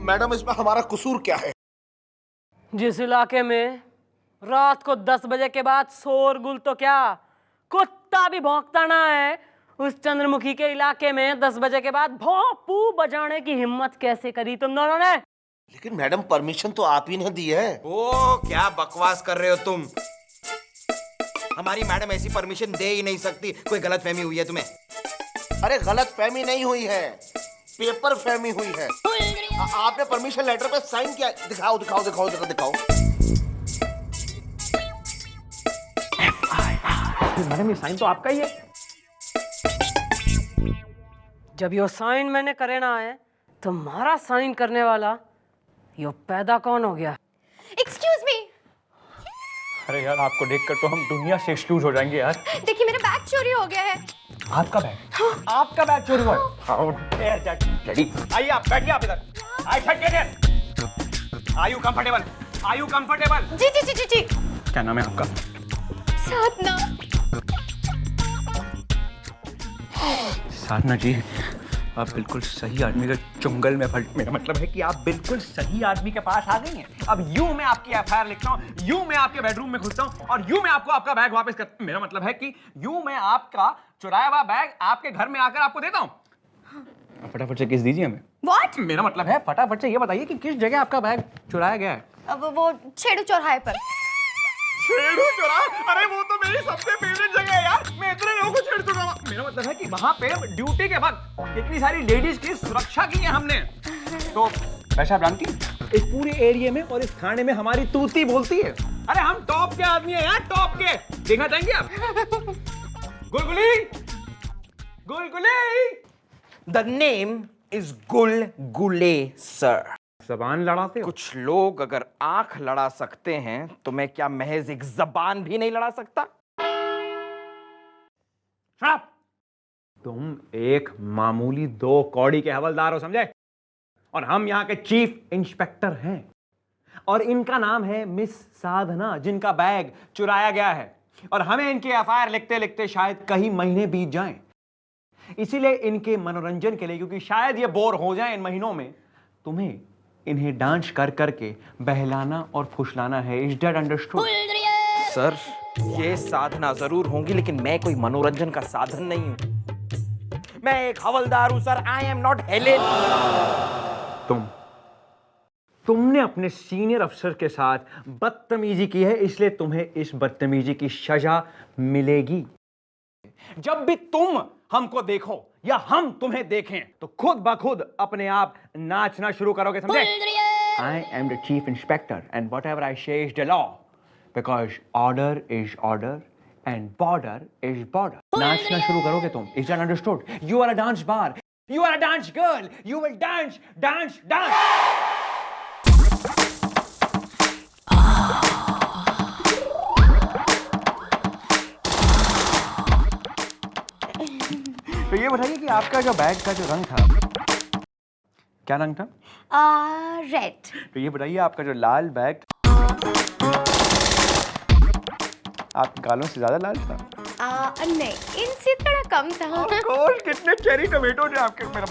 Madam इसमें हमारा कसूर क्या है? जिस इलाके में रात को 10 बजे के बाद शोरगुल तो क्या कुत्ता भी भौंकता ना है, उस चंद्रमुखी के इलाके में 10 बजे के बाद भोंपू बजाने की हिम्मत कैसे करी तुम दोनों ने? लेकिन मैडम परमिशन तो आप ही ने दी है। ओ क्या बकवास कर रहे हो तुम? हमारी मैडम ऐसी परमिशन दे ही नहीं सकती। कोई गलतफहमी हुई है तुम्हें? अरे गलत फहमी नहीं हुई है, पेपर फहमी हुई है। आपने परमिशन लेटर पे साइन किया। दिखाओ दिखाओ दिखाओ दिखाओ दिखाओ। मैडम ये साइन तो आपका ही है। जब यो साइन मैंने करे ना है तो तुम्हारा साइन करने वाला यो पैदा कौन हो गया? Excuse me. अरे यार आपको देखकर तो हम दुनिया से एक्सक्यूज हो जाएंगे यार। देखिए मेरा बैग चोरी हो गया है। आपका बैग? हाँ। आपका बैग चोरी हुआ है? How dare that lady. आइए आप बैठिए आप इधर। I said get here. Are you comfortable? Are you comfortable? जी जी जी जी जी। क्या नाम है आपका? साधना। साधना जी आप बिल्कुल सही आदमी के चुंगल में फंस। मेरा मतलब है कि आप बिल्कुल सही आदमी के पास आ गई हैं। अब यूं मैं आपकी एफआईआर लिखता हूं, यूं मैं आपके बेडरूम में घुसता हूं और यूं मैं आपको आपका बैग वापस कर। मेरा मतलब है कि यूं मैं आपका चुराया हुआ बैग आपके घर में आकर आपको देता हूं। फटाफट से किस दीजिए हमें। What? मेरा मतलब है फटाफट से ये बताइए कि किस जगह आपका बैग चुराया गया है। अब वो छेड़ू चौराहे पर। छेड़ू चौराहा? अरे वो तो मेरी सबसे फेवरेट जगह है यार। मैं इतने लोगों को छेड़ चुका हूं। मेरा मतलब है कि वहां पे ड्यूटी के वक्त इतनी सारी लेडीज की सुरक्षा की है हमने। तो वैसे आप जानती हैं इस पूरे एरिया में और इस थाने में हमारी तूती बोलती है। अरे हम टॉप के आदमी हैं यार, टॉप के। देखना चाहेंगे आप? Gulguli, Gulguli. The name is Gulgule sir. जबान लड़ाते हो? कुछ लोग अगर आंख लड़ा सकते हैं तो मैं क्या महज एक जबान भी नहीं लड़ा सकता? शट! तुम एक मामूली 2 कौड़ी के हवलदार हो, समझे? और हम यहां के चीफ इंस्पेक्टर हैं और इनका नाम है मिस साधना, जिनका बैग चुराया गया है। और हमें इनकी एफआईआर लिखते लिखते शायद कई महीने बीत जाएं। इसीलिए इनके मनोरंजन के लिए, क्योंकि शायद ये बोर हो जाएं इन महीनों में, तुम्हें इन्हें डांस कर करके बहलाना और फुसलाना है। Is that understood? सर ये साधना जरूर होंगी लेकिन मैं कोई मनोरंजन का साधन नहीं हूं। मैं एक हवलदार हूं sir. I am not Helen. तुमने अपने सीनियर अफसर के साथ बदतमीजी की है, इसलिए तुम्हें इस बदतमीजी की सजा मिलेगी। जब भी तुम हमको देखो या हम तुम्हें देखें तो खुद ब खुद अपने आप नाचना शुरू करोगे, समझे? I am the chief inspector and whatever I say is the law, because order is order and border is border. नाचना शुरू करोगे तुम। Is that understood? You are a dance bar, you are a dance girl, you will dance dance dance. तो ये बताइए कि आपका जो बैग का जो रंग था, क्या रंग था? रेड। तो ये बताइए आपका जो लाल बैग, आप गालों से ज्यादा लाल था? नहीं, इनसे थोड़ा कम था। Of course, कितने चेरी टमेटो थे आपके। मेरा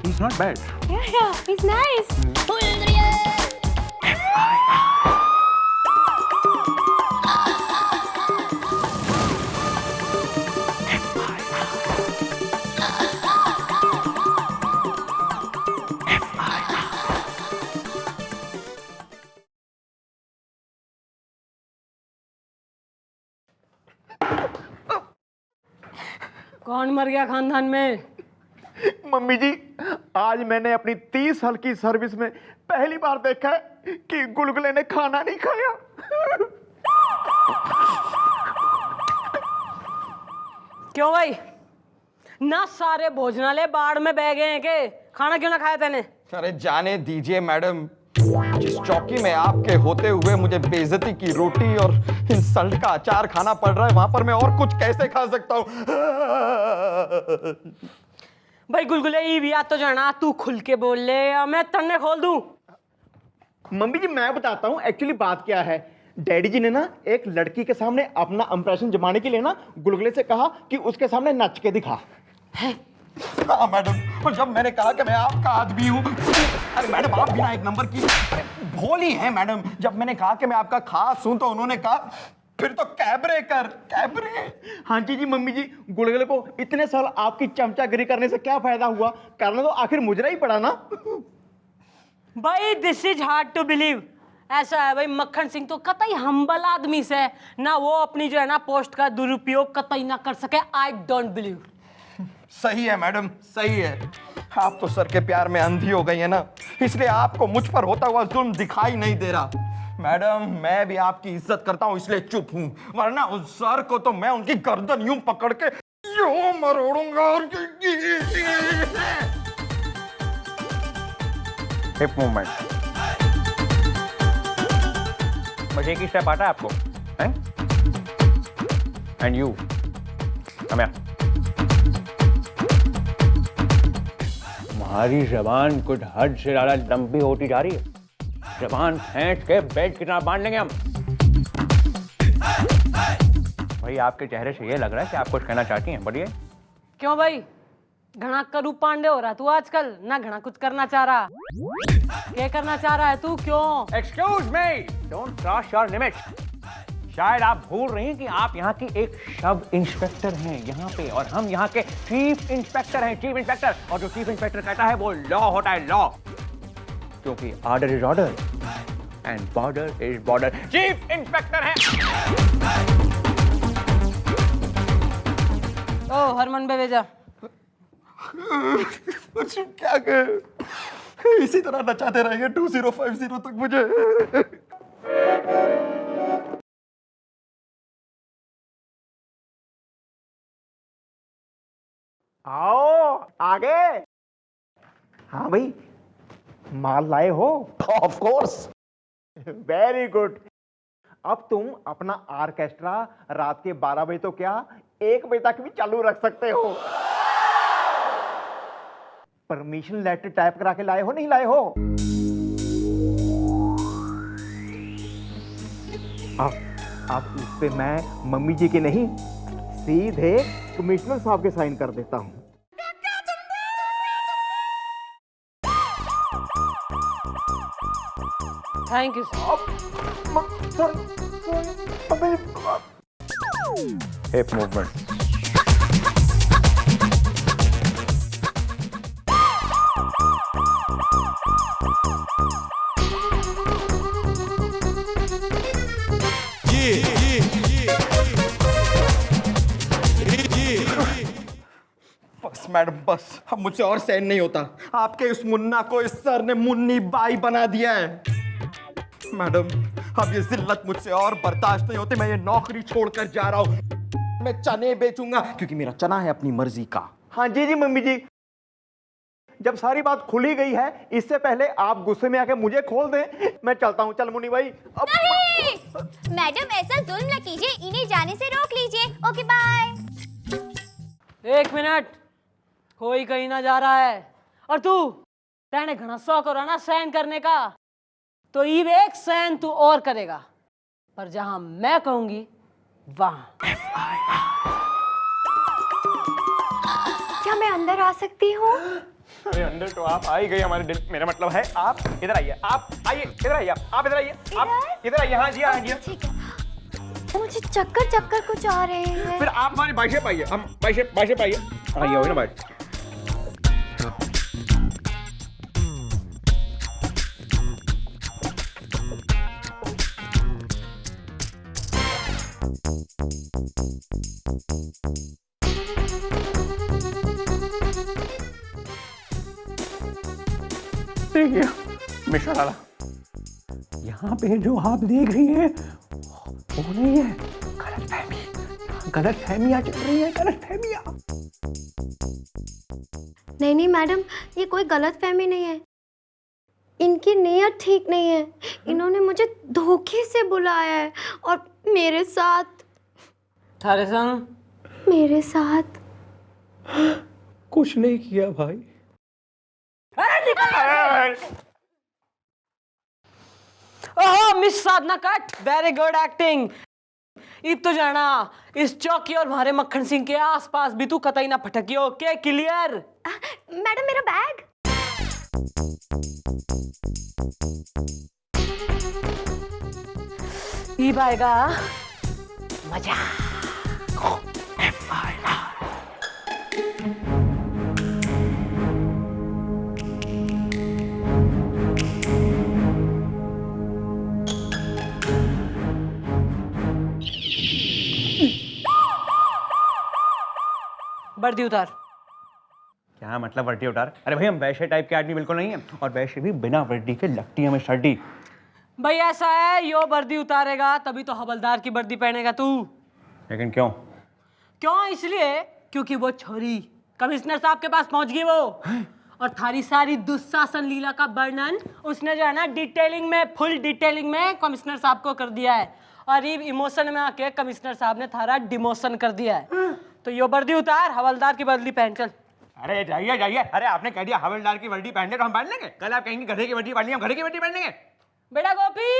He's not bad. Yeah, he's nice. कौन मर गया खानदान में? मम्मी जी, आज मैंने अपनी 30 साल की सर्विस में पहली बार देखा है कि गुलगुले ने खाना नहीं खाया। क्यों भाई, ना सारे भोजनालय बाढ़ में बह गए हैं के? खाना क्यों ना खाया तेने? अरे जाने दीजिए मैडम, जिस चौकी में आपके होते हुए मुझे बेइज्जती की रोटी और इंसल्ट का अचार खाना पड़ रहा है, वहां पर मैं और कुछ कैसे खा सकता हूँ? भाई गुलगुले ई भी तो जाना, तू खुल के बोल ले या मैं तन्ने खोल दूं। मम्मी जी मैं बताता हूँ एक्चुअली बात क्या है। डैडी जी ने ना एक लड़की के सामने अपना इंप्रेशन जमाने के लिए ना गुलगुले से कहा कि उसके सामने नच के दिखा। हाँ मैडम, और जब मैंने कहा कि मैं आपका आदमी हूँ, अरे मैडम आप बिना एक नंबर की भोली हैं मैडम। जब मैंने कहा कि मैं आपका खास हूँ तो उन्होंने कहा फिर तो कैबरे कर, कैबरे। हाँ जी मम्मी जी, गुलगुले को इतने साल आपकी चमचागिरी करने से क्या फायदा हुआ? करना तो आखिर मुजरा ही पड़ा ना। भाई this is hard to believe. ऐसा है भाई, मक्खन सिंह तो कतई हम्बल आदमी से ना, वो अपनी जो है ना पोस्ट का दुरुपयोग कतई ना कर सके। I don't believe. सही है मैडम, सही है। आप तो सर के प्यार में अंधी हो गई है ना, इसलिए आपको मुझ पर होता हुआ जुल्म दिखाई नहीं दे रहा। मैडम मैं भी आपकी इज्जत करता हूँ इसलिए चुप हूँ, वरना उस सर को तो मैं उनकी गर्दन यूं पकड़ के यूं मरोड़ूंगा। और हिप मूवमेंट, बस एक ही स्टेप आता है आपको, हैं? And you come here. तुम्हारी जबान कुछ हद से ज्यादा लंबी होती जा रही है। जबान खींच के बेड की तरह बांध लेंगे हम। भाई आपके चेहरे से ये लग रहा है कि आप कुछ कहना चाहती हैं, बढ़िए। क्यों भाई, घना करू पांडे हो रहा तू आजकल ना, घना कुछ करना चाह रहा। क्या करना चाह रहा है तू? क्यों? Excuse me, don't cross your limit. शायद आप भूल रही हैं कि आप यहाँ की एक सब इंस्पेक्टर हैं यहाँ पे, और हम यहाँ के चीफ इंस्पेक्टर हैं, चीफ इंस्पेक्टर। और जो चीफ इंस्पेक्टर कहता है वो लॉ होता है, लॉ। क्योंकि order is order and border is border. Chief inspector है। ओ हरमन बेवेजा, क्या कहे, इसी तरह नचाते रहेंगे 2050 तक मुझे। आओ आगे। हाँ भाई, माल लाए हो? Of course. Very good. अब तुम अपना ऑर्केस्ट्रा रात के 12 बजे तो क्या 1 बजे तक भी चालू रख सकते हो। परमिशन लेटर टाइप करा के लाए हो, नहीं लाए हो? अब इस पे मैं मम्मी जी के नहीं, सीधे कमिश्नर साहब के साइन कर देता हूं। Thank you sir. Hip movement. बस मैडम बस, अब मुझसे और सहन नहीं होता। आपके इस मुन्ना को इस सर ने मुन्नी बाई बना दिया है। मैडम अब ये जिल्लत मुझसे और बर्दाश्त नहीं होती। मैं ये नौकरी छोड़कर जा रहा हूँ। मैं चने बेचूंगा क्योंकि मेरा चना है अपनी मर्जी का। हाँ जी मम्मी जी, जब सारी बात खुली गई है, इससे पहले आप गुस्से में आके मुझे खोल दें। मैं चलता हूँ। चल मुन्नी भाई। अब नहीं मैडम, ऐसा जुल्म न कीजिए, इन्हें जाने से रोक लीजिए। Okay bye. 1 मिनट, कोई कहीं ना जा रहा है। और तू तेने घना शौक हो रहा ना सहन करने का, तो ये एक सहन तू और करेगा, पर जहां मैं कहूंगी वहां। क्या मैं अंदर आ सकती हूँ? अरे अंदर तो आप आ ही गई हमारे दिल। मेरा मतलब है आप इधर आइए, आप आइए, इधर आइए, आप इधर आइए, आप इधर आइए। हाँ जी, हाँ जी। ठीक है। मुझे चक्कर चक्कर कुछ आ रहे हैं। फिर आप हमारी बाइशेप आइए, हम बाइशेप आइए। आइए हो ना बाइश। देखिए मिश्रा लाला, यहाँ पे जो आप देख रही हैं वो नहीं है, गलत फहमियां चल रही है, गलत फहमियां। नहीं मैडम, ये कोई गलत फहमी नहीं है। इनकी नीयत ठीक नहीं है। इन्होंने मुझे धोखे से बुलाया है और मेरे साथ थारे संग कुछ नहीं किया भाई। ओह मिस साधना कट, वेरी गुड एक्टिंग। इब तो जाना इस चौकी और हमारे मक्खन सिंह के आसपास भी तू कतई ना भटकियो। Okay clear? मैडम मेरा बैग। इब आएगा मजा। वर्दी उतार। क्या मतलब वर्दी उतार? अरे भाई हम वैसे टाइप के आदमी बिल्कुल नहीं है, और वैसे भी बिना वर्दी के लगती है हमें सर्दी। भाई ऐसा है, यो वर्दी उतारेगा तभी तो हवलदार की वर्दी पहनेगा तू। लेकिन क्यों? क्यों? इसलिए क्योंकि वो छोरी कमिश्नर साहब के पास पहुंच गई वो, और थारी सारी दुशासन लीला का वर्णन उसने जो है ना डिटेलिंग में, फुल डिटेलिंग में कमिश्नर साहब को कर दिया है, और ये इमोशन में आके कमिश्नर साहब ने थारा डिमोशन कर दिया है। तो यो वर्दी उतार, हवलदार की वर्दी पहन चल। अरे जाइए जाइए, अरे आपने कह दिया हवलदार की वर्दी पहनने तो हम पहन लेंगे। कल आप कहेंगे गधे की वर्दी पहननी, हम गधे की वर्दी पहन लेंगे। बेटा गोपी।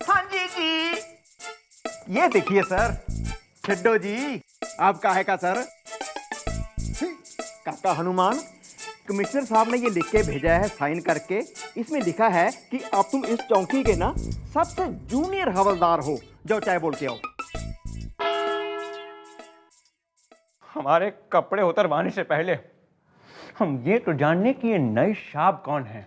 हाँ जी। ये देखिए सर, छिड्डो जी आपका है का सर? काका हनुमान, कमिश्नर साहब ने ये लिख के भेजा है साइन करके। इसमें लिखा है कि अब तुम इस चौकी के ना सबसे जूनियर हवलदार हो। जाओ चाय बोल के आओ। हमारे कपड़े उतरवाने से पहले हम ये तो जानने कि ये नई साहब कौन है।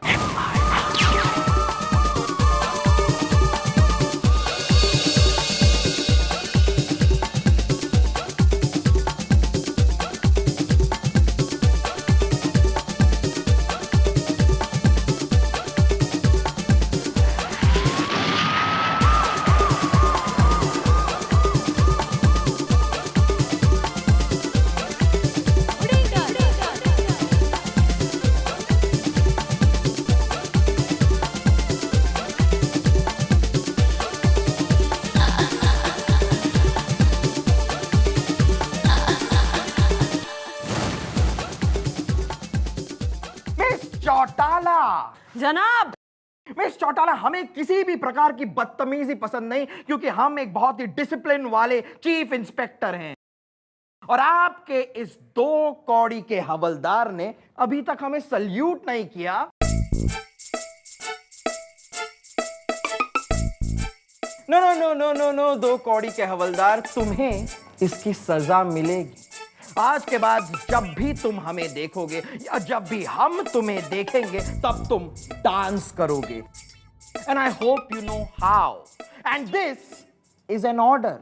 चौटाला जनाब। मिस चौटाला, हमें किसी भी प्रकार की बदतमीजी पसंद नहीं, क्योंकि हम एक बहुत ही डिसिप्लिन वाले चीफ इंस्पेक्टर हैं, और आपके इस 2 कौड़ी के हवलदार ने अभी तक हमें सल्यूट नहीं किया। No no no no no no 2 कौड़ी के हवलदार, तुम्हें इसकी सजा मिलेगी। आज के बाद जब भी तुम हमें देखोगे या जब भी हम तुम्हें देखेंगे, तब तुम डांस करोगे। And I hope you know how. And this is an order,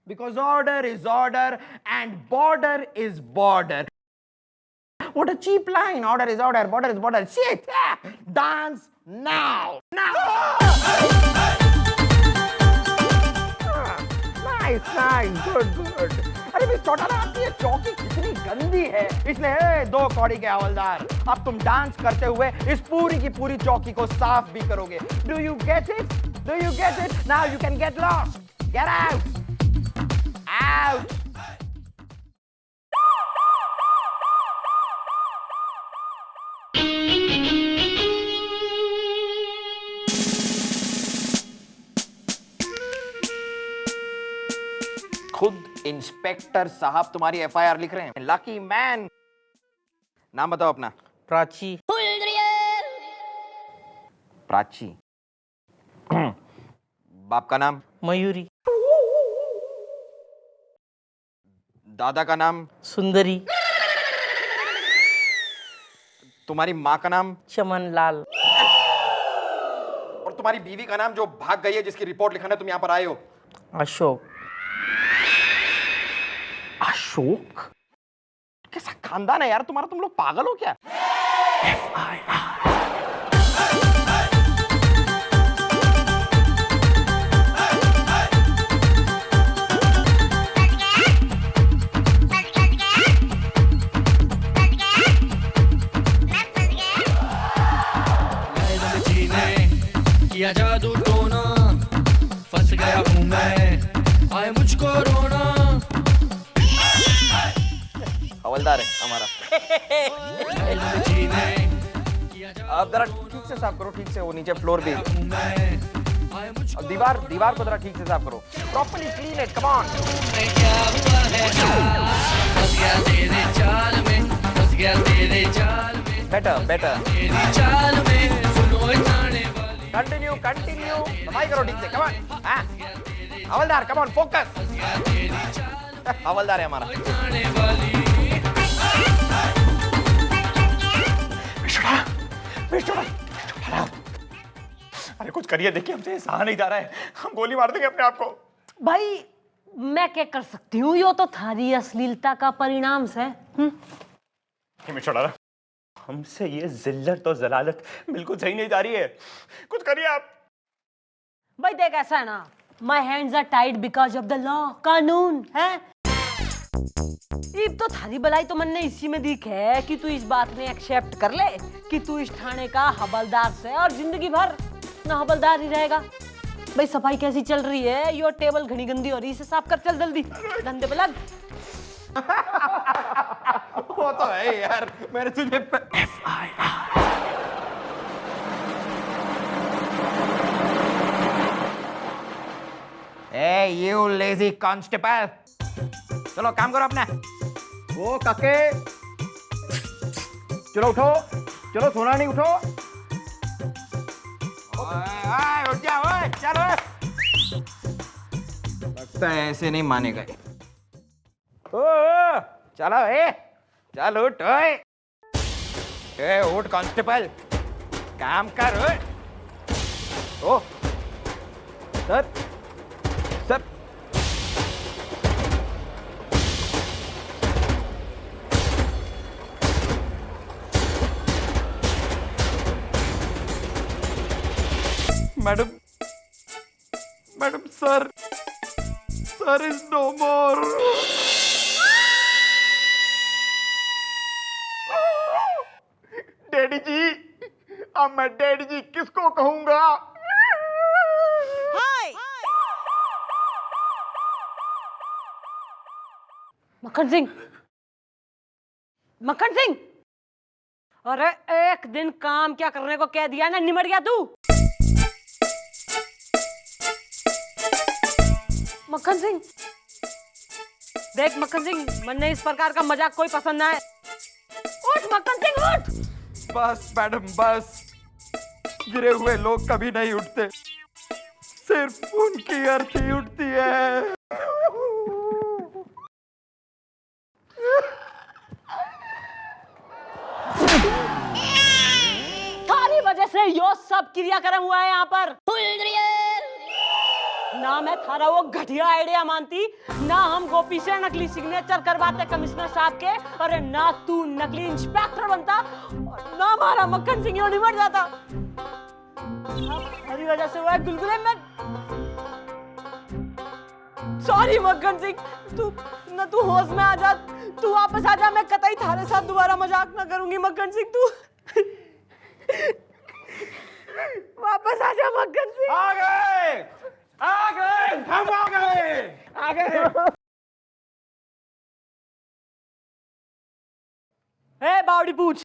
because order is order and border is border. What a cheap line. Order is order, border is border. Shit! Dance now! Nice, good. अरे miss Chautala, आपकी ये चौकी कितनी गंदी है। इसलिए 2 कौड़ी के हवलदार, अब तुम डांस करते हुए इस पूरी की पूरी चौकी को साफ भी करोगे। Do you get it? Now you can get lost. Get out. खुद इंस्पेक्टर साहब तुम्हारी FIR लिख रहे हैं। Lucky man. नाम बताओ अपना। प्राची। प्राची। बाप का नाम? मयूरी। दादा का नाम? सुंदरी। तुम्हारी माँ का नाम? चमन लाल। और तुम्हारी बीवी का नाम जो भाग गई है, जिसकी रिपोर्ट लिखाने तुम यहाँ पर आए हो? अशोक। अशोक? कैसा खानदान है यार तुम्हारा, तुम लोग पागल हो क्या? किया जादू टोना, फंस गया हूँ मैं, आए मुझको रोना। हवलदार है हमारा। आप जरा ठीक से साफ करो, ठीक से, वो नीचे फ्लोर भी। आए मुझको अब दीवार को जरा ठीक से साफ करो, properly clean it, come on. में क्या हुआ है फंस गया तेरे जाल में, फंस गया तेरे जाल में, बेटर तेरी चाल में सुनो जाने वाली कंटिन्यू सफाई करो ठीक से, कम ऑन। हाँ हवलदार, कम ऑन फोकस। हवलदार है हमारा। जाने वाली अरे कुछ करिए, देखिए हमसे सहा नहीं जा रहा है, हम गोली मार देंगे अपने आप को। भाई मैं क्या कर सकती हूँ, यो तो थारी अश्लीलता का परिणाम है। हमसे ये जिल्लत और जलालत बिल्कुल सही नहीं जा रही है, कुछ करिए आप। भाई देख ऐसा है ना, my hands are tied because of the law, कानून है। तो थारी भलाई तो मन ने इसी में दिख है कि तू इस बात में एक्सेप्ट कर ले कि तू इस थाने का हवलदार से और जिंदगी भर ना हवलदार ही रहेगा। भाई सफाई कैसी चल रही है, यो टेबल घनी गंदी हो रही, इसे साफ कर चल जल्दी, धंधे पे लग। वो तो है यार, मैंने तुझे यू लेजी कांस्टेबल, चलो काम करो अपना। ओ काके, चलो उठो, चलो सोना नहीं, उठो। उठ जाओ, चलो। लगता है ऐसे नहीं मानेगा। ओ चलो चल उठ, उठ कांस्टेबल, काम कर। Oh sir sir, madam sir is no more. Daddy ji, अब मैं डैडी जी किसको कहूंगा? मक्खन सिंह, अरे एक दिन काम क्या करने को कह दिया ना, निमट गया तू। मक्खन सिंह देख, मक्खन सिंह मन इस प्रकार का मजाक कोई पसंद ना है। उठ मक्खन सिंह उठ। बस मैडम बस, गिरे हुए लोग कभी नहीं उठते, सिर्फ उनकी अर्थी उठती है। थारी वजह से यो सब क्रियाक्रम हुआ है यहाँ पर। ना मैं थारा वो घटिया आइडिया मानती, ना हम गोपी से नकली सिग्नेचर करवाते कमिश्नर साहब के, अरे ना तू नकली इंस्पेक्टर बनता, और ना हमारा मक्खन सिंह यूं निमट जाता। हरी वजह से हुआ है गुलगुले में। सॉरी मक्खन सिंह, तू होश में आ जा, तू वापस आ जा, मैं कतई थारे साथ दोबारा मजाक ना करूंगी। मक्खन सिंह तू वापस आ जा मक्खन सिंह। आ गए हम आ गए। ए बावड़ी पूछ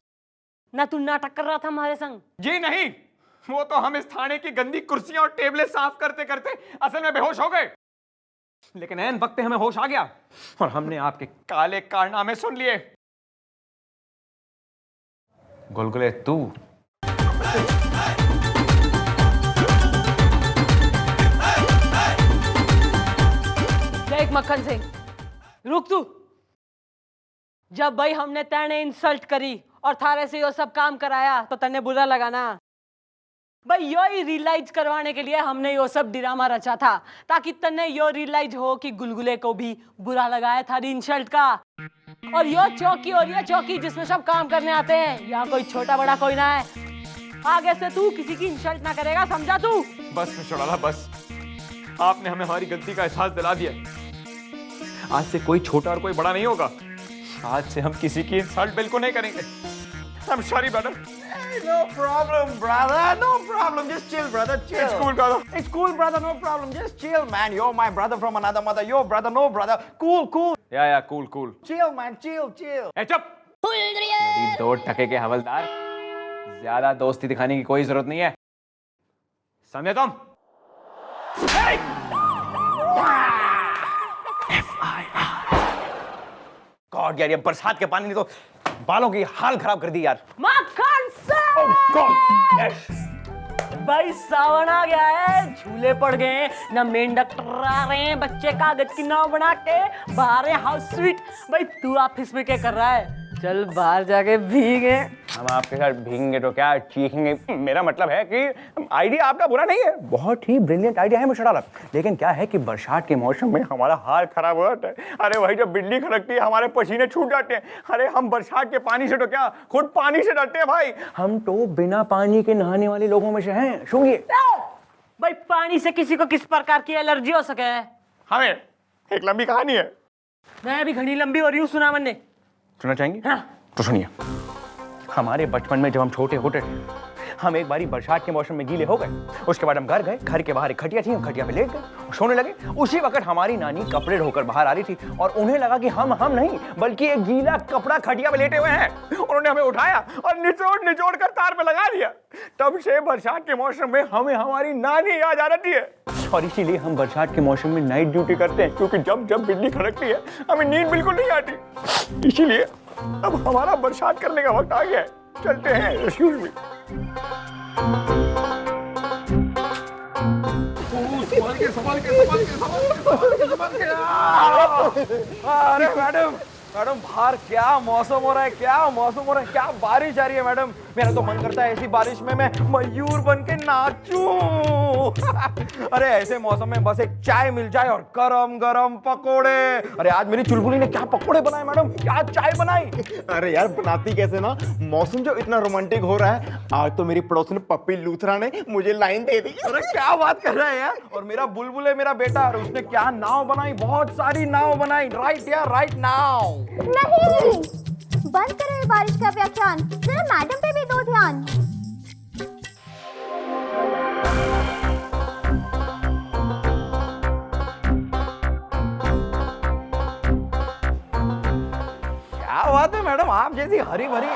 ना, तू नाटक कर रहा था हमारे संग? जी नहीं, वो तो हम इस थाने की गंदी कुर्सियां और टेबलें साफ करते करते असल में बेहोश हो गए, लेकिन ऐन वक्त पे हमें होश आ गया और हमने आपके काले कारनामे सुन लिए। गुलगुले तू देख मक्खन सिंह, रुक तू। जब भाई हमने तेने इंसल्ट करी और थारे से यो सब काम कराया तो तने बुरा लगा ना। भाई यो ही रियलाइज करवाने के लिए हमने यो सब ड्रामा रचा था, ताकि तने यो रियलाइज हो कि गुलगुले को भी बुरा लगा है थारी इंसल्ट का। और यो चौकी और ये चौकी जिसमें सब काम करने आते हैं, यहाँ कोई छोटा बड़ा कोई ना है। आगे से तू किसी की इंसल्ट ना करेगा, समझा तू? बस मिस्टर बस, आपने हमें हमारी गलती का एहसास दिला दिया। आज से कोई छोटा और कोई बड़ा नहीं होगा, आज से हम किसी की इंसल्ट बिल्कुल नहीं करेंगे। I'm sorry brother. No problem, brother. No problem. Just chill, brother. Chill. It's cool brother. It's cool, brother. No problem. Just chill, man. You're my brother from another mother. Your brother, no brother. Cool. या cool. Chill, man. Chill. ए चुप! मेरी दो टके के हवलदार, ज्यादा दोस्ती दिखाने की कोई जरूरत नहीं है, समझे तुम? गॉड यार, ये बरसात के पानी ने तो बालों की हाल खराब कर दी यार। मक्खन से गॉड यस। भाई सावन आ गया है, झूले पड़ गए हैं, ना मेंढक टर्रा रहे हैं, बच्चे कागज की नाव बना के बाहर है, हाउ स्वीट। भाई तू ऑफिस में क्या कर रहा है? चल बाहर जाके भीगे। हम आपके साथ भीगेंगे तो क्या चीखेंगे। मेरा मतलब है कि आइडिया आपका बुरा नहीं है, बहुत ही ब्रिलियंट आइडिया है मुशर्रफ, लेकिन क्या है कि बरसात के मौसम में हमारा हाल खराब हो जाता है। अरे वही जब बिजली खड़कती है हमारे पसीने छूट जाते हैं। अरे हम बरसात के पानी से तो क्या खुद पानी से डरते हैं भाई। हम तो बिना पानी के नहाने वाले लोगों में से हैं। सुनिए भाई पानी से किसी को किस प्रकार की एलर्जी हो सके है? हमें एक लंबी कहानी है। मैं भी घनी लंबी हो रही हूँ, सुना मैंने। सुनना चाहेंगे? हाँ। तो सुनिए, हमारे बचपन में जब हम छोटे होते थे, हम एक बारी बरसात के मौसम में गीले हो गए। उसके बाद हम घर गए, घर के बाहर एक खटिया थी, हम खटिया पे लेट गए, सोने लगे। उसी वक्त हमारी नानी कपड़े धोकर बाहर आ रही थी और उन्हें लगा कि हम नहीं बल्कि एक गीला कपड़ा खटिया पे लेटे हुए हैं। उन्होंने हमें उठाया और निचोड़ कर तार पे लगा दिया। तब से बरसात के मौसम में हमें हमारी नानी याद आ जाती है और इसीलिए हम बरसात के मौसम में नाइट ड्यूटी करते हैं, क्योंकि जब जब बिजली खड़कती है हमें नींद बिल्कुल नहीं आती। इसीलिए अब हमारा बरसात करने का वक्त आ गया है। चलते हैं। Excuse me. अरे मैडम बाहर क्या मौसम हो रहा है, क्या बारिश आ रही है मैडम। मेरा तो मन करता है ऐसी बारिश में मैं मयूर बन के नाचूं। अरे ऐसे मौसम में बस एक चाय मिल जाए और गरम गरम पकोड़े। अरे आज मेरी चुलबुली ने क्या पकोड़े बनाए मैडम, क्या चाय बनाई। अरे यार बनाती कैसे ना, मौसम जो इतना रोमांटिक हो रहा है, आज तो मेरी पड़ोसन पप्पी लूथरा ने मुझे लाइन दे दी। अरे क्या बात कर रहा है यार। और मेरा बुलबुल है मेरा बेटा, और उसने क्या नाव बनाई, बहुत सारी नाव बनाई। राइट यार, राइट नाउ। नहीं, बंद करो ये बारिश का व्याख्यान, जरा मैडम पे भी दो ध्यान। क्या बात है मैडम, आप जैसी हरी भरी।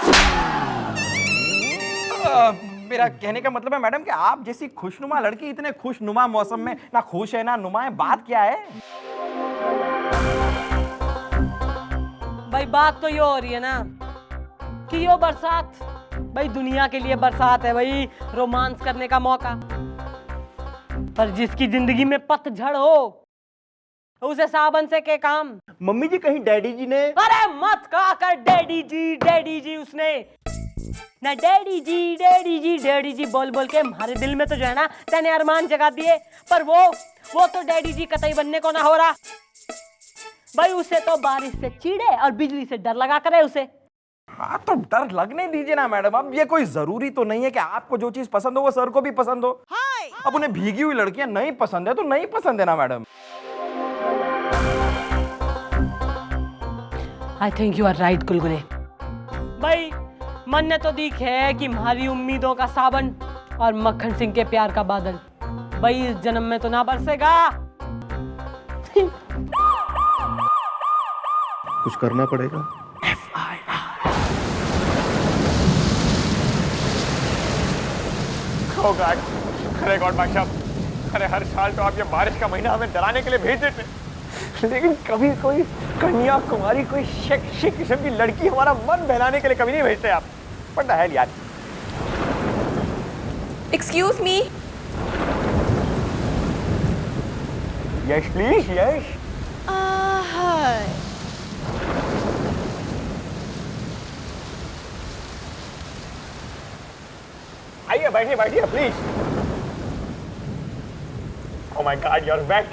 मेरा कहने का मतलब है मैडम कि आप जैसी खुशनुमा लड़की इतने खुशनुमा मौसम में ना खुश है ना नुमा है। बात क्या है? भाई बात तो ये हो रही है ना कि यो बरसात भाई दुनिया के लिए बरसात है भाई, रोमांस करने का मौका। पर जिसकी जिंदगी में पतझड़ हो उसे सावन से क्या काम। मम्मी जी कहीं डैडी जी ने। अरे मत कहा कर डैडी जी उसने ना डैडी जी बोल बोल के हमारे दिल में तो जो है ना तेने अरमान जगा दिए। पर वो तो डैडी जी कतई बनने को ना हो रहा भाई। उसे तो बारिश से चिढ़े और बिजली से डर लगा करे उसे। हाँ तो डर लगने दीजिए ना मैडम। अब ये कोई जरूरी तो नहीं है कि आपको जो चीज पसंद हो वो सर को भी पसंद हो। अब उन्हें भीगी हुई लड़कियां नहीं पसंद है तो नहीं पसंद है ना madam. I think you are right Gulgule. भाई मन ने तो दिख है कि हमारी उम्मीदों का सावन और मक्खन सिंह के प्यार का बादल भाई इस जन्म में तो ना बरसेगा। कुछ करना पड़ेगा। Oh God! अरे गॉड भाई साहब, अरे हर साल तो आप ये बारिश का महीना हमें डराने के लिए भेज देते, लेकिन कभी कोई कन्याकुमारी कोई सेक्सी किस्म की लड़की हमारा मन बहलाने के लिए कभी नहीं भेजते आप। What the hell यार। Excuse me. Yes please, yes. Hi. आइए बैठिए please. Oh my God, you're wet.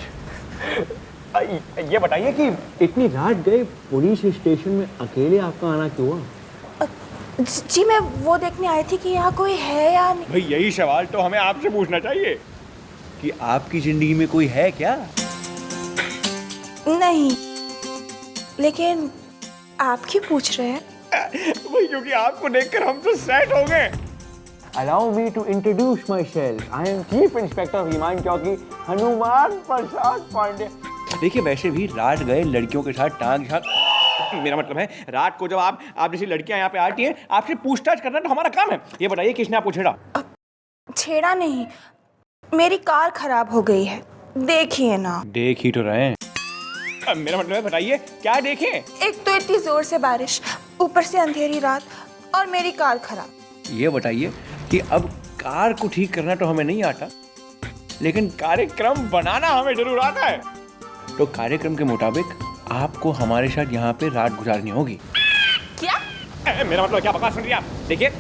ये बताइए कि इतनी रात गए पुलिस स्टेशन में अकेले आपका आना क्यों हुआ? जी मैं वो देखने आई थी कि यहाँ कोई है या नहीं। भाई यही सवाल तो हमें आपसे पूछना चाहिए कि आपकी जिंदगी में कोई है क्या? नहीं, लेकिन आप क्यों पूछ रहे हैं? भाई क्योंकि आपको देखकर हम तो सेट हो गए। Allow me to introduce myself. I am Chief Inspector विमान चौकी हनुमान प्रसाद पांडे। देखिए वैसे भी रात गए लड़कियों के साथ टांग झांक, मेरा मतलब है रात को जब आप जैसी लड़कियां यहाँ पे आती हैं आपसे पूछताछ करना तो हमारा काम है। ये बताइए किसने आपको छेड़ा? छेड़ा नहीं, मेरी कार खराब हो गई है देखिए ना। देख ही तो रहे हैं। मेरा मतलब है, बताइए क्या देखें? एक तो इतनी जोर से बारिश, ऊपर से अंधेरी रात और मेरी कार खराब। ये बताइए कि अब कार को ठीक करना तो हमें नहीं आता, लेकिन कार्यक्रम बनाना हमें जरूर आता है। तो कार्यक्रम के मुताबिक आपको हमारे साथ यहाँ पे रात गुजारनी होगी। क्या? मेरा मतलब क्या बकवास सुन रही हैं आप? देखिए,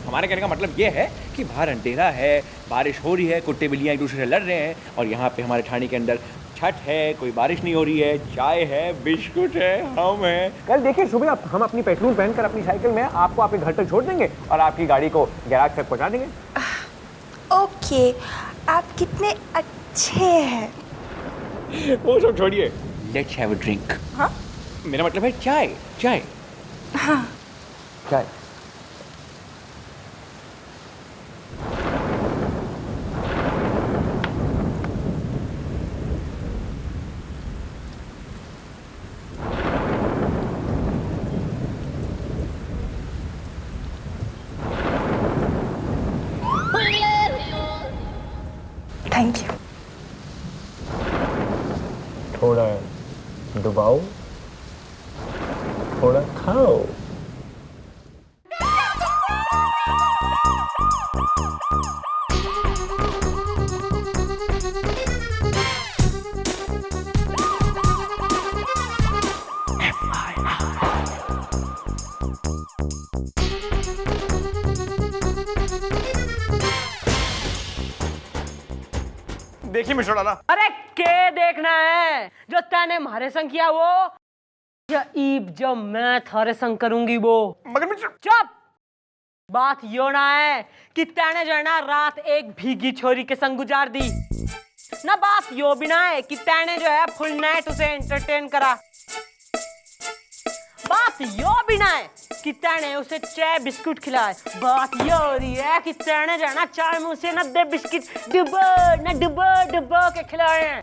हमारे कहने का मतलब ये है कि बाहर अंधेरा है, बारिश हो रही है, कुत्ते बिल्लियाँ एक दूसरे से लड़ रहे हैं, और यहाँ पे हमारे ठाणे के अंदर छठ है, कोई बारिश नहीं हो रही है, चाय है, बिस्कुट है, हम हैं। कल देखिए सुबह हम अपनी पेट्रोल पहनकर अपनी साइकिल में आपको आपके घर तक छोड़ देंगे और आपकी गाड़ी को गैराज तक पहुँचा देंगे। ओके, आप कितने अच्छे हैं। वो सब छोड़िए, लेट्स हैव अ ड्रिंक। हाँ? मेरा मतलब है चाय। चाय? हाँ। चाय। Thank you. थोड़ा डुबाओ, थोड़ा खाओ। देखिए मिस्टर डाला, अरे के देखना है जो तैने मारे संग किया वो, या ईब जो मैं थारे संग करूंगी वो। मगर मिस्टर चुप। बात यो ना है कि तैने जो है ना रात एक भीगी छोरी के संग गुजार दी ना, बात यो भी ना है कि तैने जो है फुल नाइट उसे एंटरटेन करा। बात यो भी ना है कि तैने उसे चाय बिस्कुट खिलाए। बात यो हो रही है कि तैने जो है ना चाय में उसे ना दे बिस्किट डुबो के खिलाए हैं।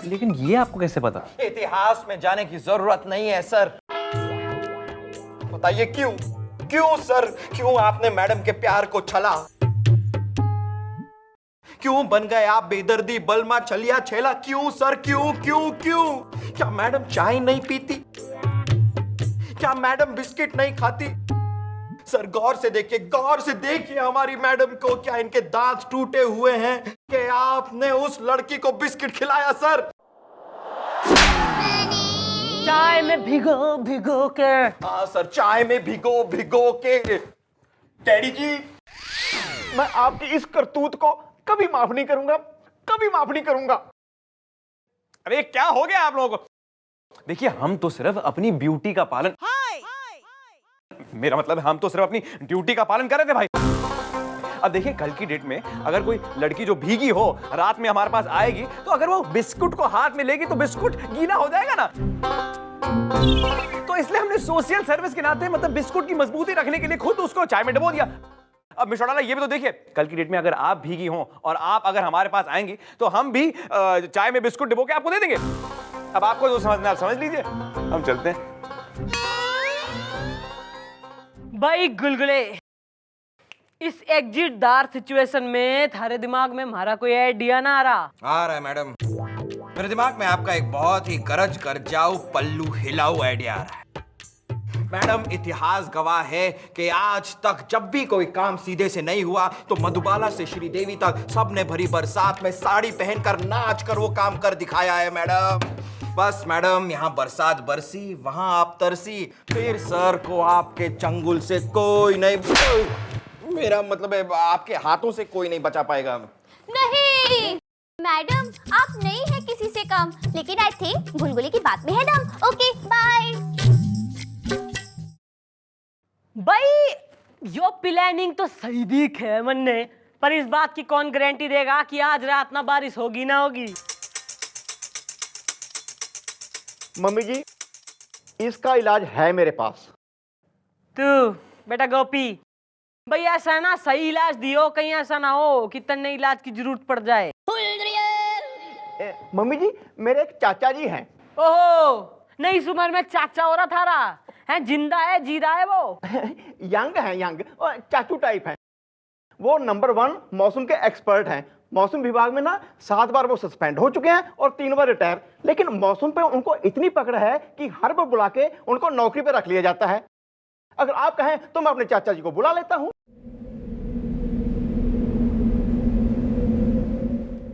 लेकिन ये आपको कैसे पता? इतिहास में जाने की जरूरत नहीं है सर। बताइए क्यों? क्यों सर? क्यों आपने मैडम के प्यार को छला? क्यों बन गए आप बेदर्दी, बलमा, छलिया, छेला? क्यों सर? क्यों क्यों क्यों? क्या मैडम चाय नहीं पीती? क्या मैडम बिस्किट नहीं खाती? सर गौर से देखिए हमारी मैडम को। क्या इनके दांत टूटे हुए हैं कि आपने उस लड़की को बिस्किट खिलाया सर? चाय में भिगो के। हाँ सर, चाय में भिगो के। डैडी जी, मैं आपकी इस करतूत को कभी माफ नहीं करूंगा, कभी माफ नहीं करूंगा। अरे क्या हो गया आप लोगों को? देखिए, हम तो सिर्फ अपनी ब्यूटी का पालन, मेरा मतलब है हम तो सिर्फ अपनी ड्यूटी का पालन कर रहे थे भाई। अब देखिए, कल की डेट में अगर कोई लड़की जो भीगी हो रात में हमारे पास आएगी, तो अगर वो बिस्कुट को हाथ में लेगी तो बिस्कुट गीला हो जाएगा ना। तो इसलिए हमने सोशल सर्विस के नाते मतलब बिस्कुट की मजबूती रखने के लिए खुद उसको चाय में डुबो दिया। अब मिस्टर डाला, ये भी तो देखिए, कल की डेट में अगर आप भीगी हो और आप अगर हमारे पास आएंगी तो हम भी चाय में बिस्कुट डुबो के आपको दे देंगे। अब आपको जो समझना है आप समझ लीजिए, हम चलते हैं। भाई गुलगुले, इस एग्जिट दार सिचुएशन में थारे दिमाग में हमारा कोई आइडिया ना आ रहा है मैडम। मेरे दिमाग में आपका एक बहुत ही गरज कर जाऊ पल्लू हिलाऊ आइडिया आ रहा है। मैडम, इतिहास गवाह है कि आज तक जब भी कोई काम सीधे से नहीं हुआ तो मधुबाला से श्रीदेवी तक सबने भरी बरसात में साड़ी पहनकर नाच कर वो काम कर दिखाया है मैडम। बस मैडम, यहाँ बरसात बरसी, वहां आप तरसी, फिर सर को आपके चंगुल से कोई नहीं, मेरा मतलब है आपके हाथों से कोई नहीं बचा पाएगा। नहीं मैडम, आप नहीं है किसी से कम, लेकिन आई थिंक गुलगुली की बात में है दम। Okay bye. भाई यो प्लानिंग तो सही दिख है मन ने, पर इस बात की कौन गारंटी देगा कि आज रात ना बारिश होगी ना होगी? मम्मी जी, इसका इलाज है मेरे पास। तू बेटा गोपी, भाई ऐसा ना सही इलाज दियो, कहीं ऐसा ना हो कि तन्ने इलाज की जरूरत पड़ जाए। मम्मी जी, मेरे एक चाचा जी हैं। ओहो, नहीं इस उम्र में चाचा हो रहा थारा है? जिंदा है, जीदा है वो? यंग है, यंग चाचू टाइप हैं। वो नंबर 1 मौसम के एक्सपर्ट हैं। मौसम विभाग में ना 7 बार वो सस्पेंड हो चुके हैं और 3 बार रिटायर, लेकिन मौसम पे उनको इतनी पकड़ है कि हर बार बुला के उनको नौकरी पे रख लिया जाता है। अगर आप कहें तो मैं अपने चाचा जी को बुला लेता हूं।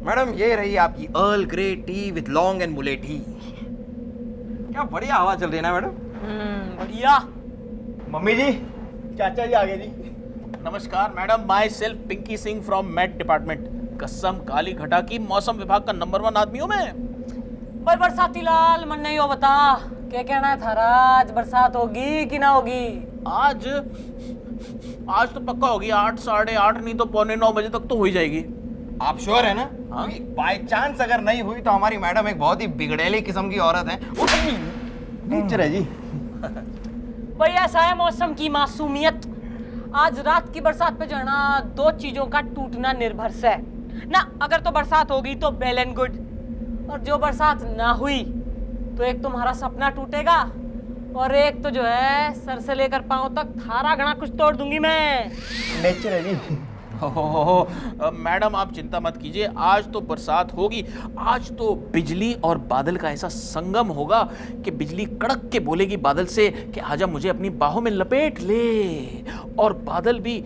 मैडम ये रही आपकी earl grey T with long and Mule T. क्या बढ़िया हवा चल रही है ना मैडम। बढ़िया। मम्मी जी, चाचा जी आ गए जी। नमस्कार madam, myself Pinky Singh from met department. कसम काली घटा की मौसम विभाग का नंबर 1 आदमी हूँ मैं। पर बरसाती लाल मन नहीं हो, बता क्या कहना है थारा? आज बरसात होगी कि ना होगी? आज तो पक्का होगी। 8, 8:30 नहीं तो 8:45 बजे तक तो हो ही जाएगी। आप श्योर है ना? हाँ? बाय चांस अगर नहीं हुई तो हमारी मैडम एक बहुत ही बिगड़ैली किस्म की औरत है। नेचर है जी। भाई ऐसा है मौसम की मासूमियत। आज रात की बरसात पे जो है ना, 2 चीजों का टूटना निर्भर है ना। अगर तो बरसात होगी तो वेल एंड गुड, और जो बरसात ना हुई तो एक तुम्हारा सपना टूटेगा और एक तो जो है सर से लेकर पांव तक थारा घना कुछ तोड़ दूंगी मैं। नेचर है जी। मैडम आप चिंता मत कीजिए, आज तो बरसात होगी। आज तो बिजली और बादल का ऐसा संगम होगा कि बिजली कड़क के बोलेगी बादल से कि आजा मुझे अपनी बाहों में लपेट ले, और बादल भी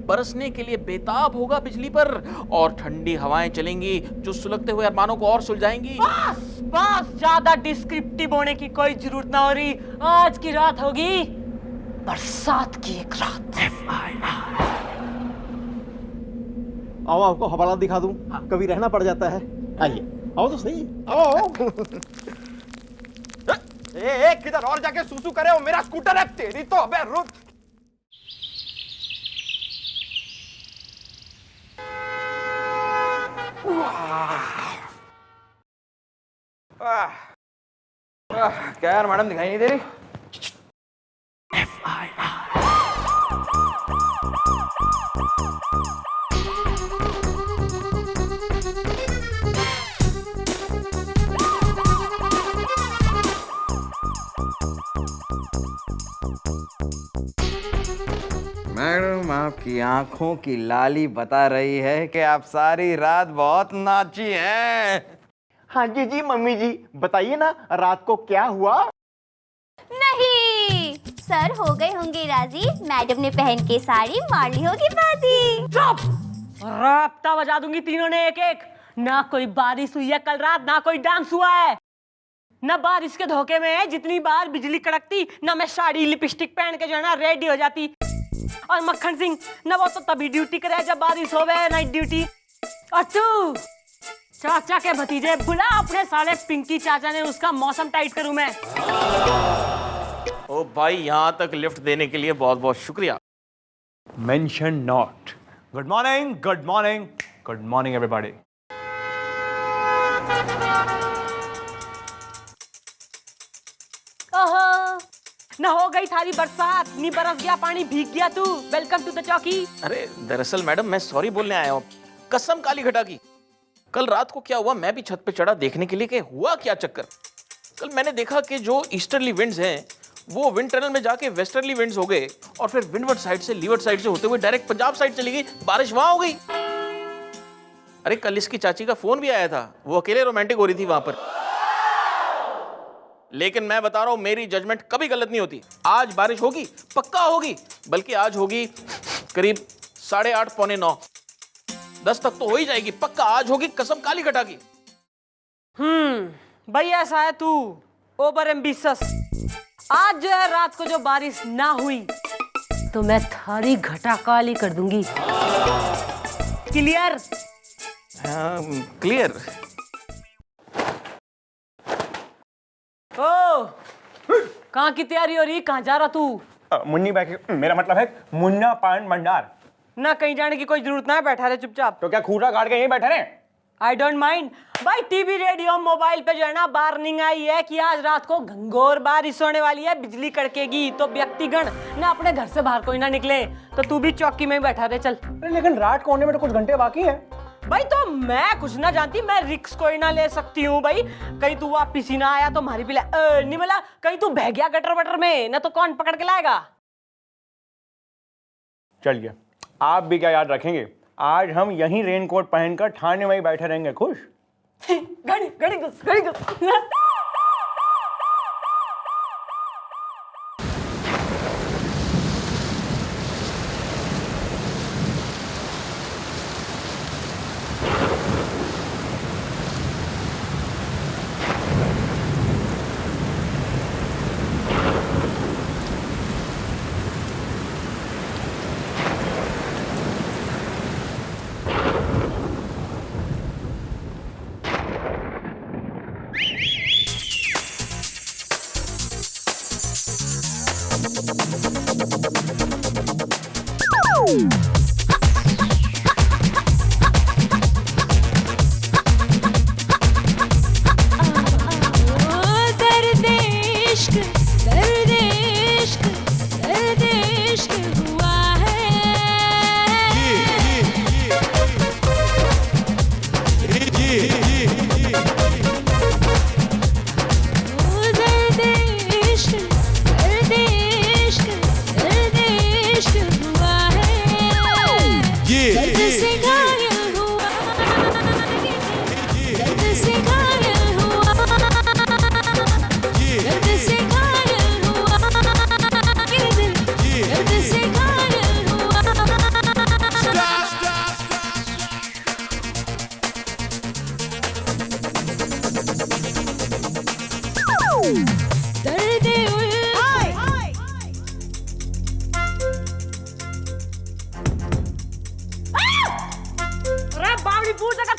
बरसने के लिए बेताब होगा बिजली पर, और ठंडी हवाएं चलेंगी जो सुलगते हुए अरमानों को और सुलझाएंगी। बस ज्यादा डिस्क्रिप्टिव होने की कोई जरूरत ना हो रही। आज की रात होगी बरसात की एक रात। आओ आपको हवाला दिखा दूं। कभी रहना पड़ जाता है। आइए, आओ तो सही। आओ। ए किधर और जाके सूसू करे हो? मेरा स्कूटर है। तेरी तो अबे रुक। क्या यार मैडम दिखाई नहीं दे रही? मैडम आपकी आंखों की लाली बता रही है कि आप सारी रात बहुत नाची हैं। हाँ जी जी मम्मी जी, बताइए ना रात को क्या हुआ? नहीं, सर हो गए होंगे राजी। मैडम ने पहन के साड़ी मार ली होगी बाजी। चुप! राब्ता बजा दूंगी तीनों ने एक एक। ना कोई बारिश हुई है कल रात, ना कोई डांस हुआ है, ना बारिश के धोखे में है जितनी बार बिजली कड़कती, ना मैं साड़ी लिपस्टिक पहन के जो है ना रेडी हो जाती। और मक्खन सिंह ना वो तो तभी ड्यूटी करे जब बारिश होवे, नाइट ड्यूटी। और तू चाचा के भतीजे बुला अपने साले पिंकी चाचा ने, उसका मौसम टाइट करूं मैं। ओ भाई, यहाँ तक लिफ्ट देने के लिए बहुत बहुत शुक्रिया। Mention not. Good morning, good morning, good morning everybody. ओहो, ना हो गई थारी बरसात, नी बरस गया पानी, भीग गया तू। वेलकम टू द चौकी। अरे दरअसल मैडम मैं सॉरी बोलने आया हूँ, कसम काली घटा की। कल रात को क्या हुआ, मैं भी छत पे चढ़ा देखने के लिए कि हुआ क्या चक्कर। कल मैंने देखा कि जो ईस्टर्ली विंड्स हैं वो विंड टनल में जाके वेस्टर्ली विंड्स हो गए, और फिर विंडवर्ड साइड से लीवर्ड साइड से होते हुए डायरेक्ट पंजाब साइड चली गई, बारिश वहां हो गई। अरे कल इसकी चाची का फोन भी आया था, वो अकेले रोमांटिक हो रही थी वहां पर। लेकिन मैं बता रहा हूं मेरी जजमेंट कभी गलत नहीं होती। आज बारिश होगी, पक्का होगी, बल्कि आज होगी करीब 8:30 पौने 9, 10 तक तो हो ही जाएगी पक्का। आज होगी कसम काली घटा की। भाई ऐसा है तू ओवर एम्बिशियस। आज जो है रात को जो बारिश ना हुई तो मैं थारी घटा काली कर दूंगी। क्लियर? क्लियर। ओ कहाँ की तैयारी हो रही, कहाँ जा रहा तू? मुन्नी बाई, मेरा मतलब है मुन्ना पान भंडार। ना कहीं जाने की कोई जरूरत ना है, बैठा रहे चुपचाप। तो क्या खूटा काट के यहीं बैठे रहे? I don't mind. भाई टीवी रेडियो मोबाइल पे जो है ना वार्निंग आई है कि आज रात को घंघोर बारिश होने वाली है, बिजली कड़केगी, तो व्यक्तिगण ना अपने घर से बाहर कोई ना निकले। तो तू भी चौकी में ही बैठा रहे, चल। लेकिन रात को होने में तो कुछ घंटे बाकी है। भाई तो मैं कुछ ना जानती, मैं रिक्स कोई ना ले सकती हूँ भाई। कहीं तू वापिस ही ना आया तो मारी पिला निमला, कहीं तू बह गया गटर वटर में ना तो कौन पकड़ के लाएगा। चलिए, आप भी क्या याद रखेंगे, आज हम यहीं रेनकोट पहनकर ठाणे में ही बैठे रहेंगे। खुश? घड़ी घड़ी घुस घड़ी घुस।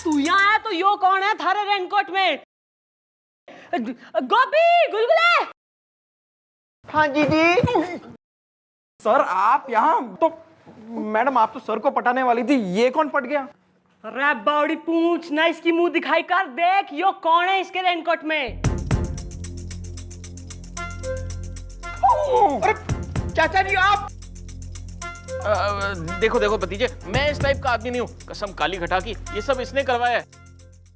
तू यहाँ आया तो यो कौन है थारे रेनकोट में? गोपी, गुलगुले। हाँ जी जी। सर आप यहाँ तो मैडम आप तो सर को पटाने वाली थी, ये कौन पट गया? अरे बावड़ी पूछ ना, इसकी मुंह दिखाई कर देख यो कौन है इसके रेनकोट में। अरे चाचा जी आप देखो देखो भतीजे, मैं इस टाइप का आदमी नहीं हूँ, कसम काली घटा की, ये सब इसने करवाया है।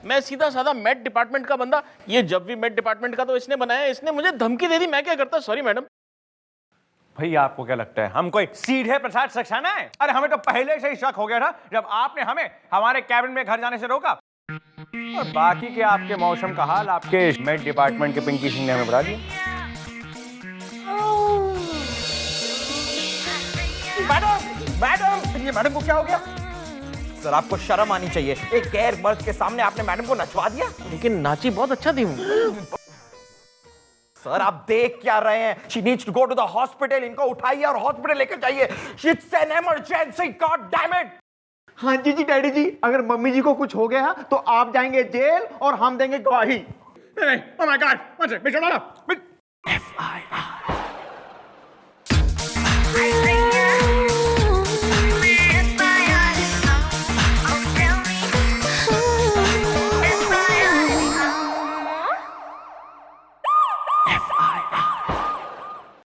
मैं सीधा साधा मेट डिपार्टमेंट का बंदा, ये जब भी मेट डिपार्टमेंट का तो इसने बनाया, इसने मुझे धमकी दे दी, मैं क्या करता। Sorry madam. भैया आपको क्या लगता है हम कोई सीधे प्रसाद सक्सेना है? अरे हमें तो पहले से ही शक हो गया था जब आपने हमें हमारे कैबिन में घर जाने से रोका। और बाकी के आपके मौसम का हाल आपके मेट डिपार्टमेंट के पिंकी सिंह ने हमें बता दिया। मैडम ये मैडम को क्या हो गया? सर आपको शर्म आनी चाहिए, एक गैर मर्द के सामने आपने मैडम को नचवा दिया। लेकिन नाची बहुत अच्छा थी वो। सर आप देख क्या रहे हैं? She needs to go to the hospital, इनको उठाइए और हॉस्पिटल लेकर जाइए। It's an emergency, God damn it! हाँ जी जी डैडी जी, अगर मम्मी जी को कुछ हो गया तो आप जाएंगे जेल और हम देंगे गवाही। Oh my God! One second, Mr. Lala. FIR.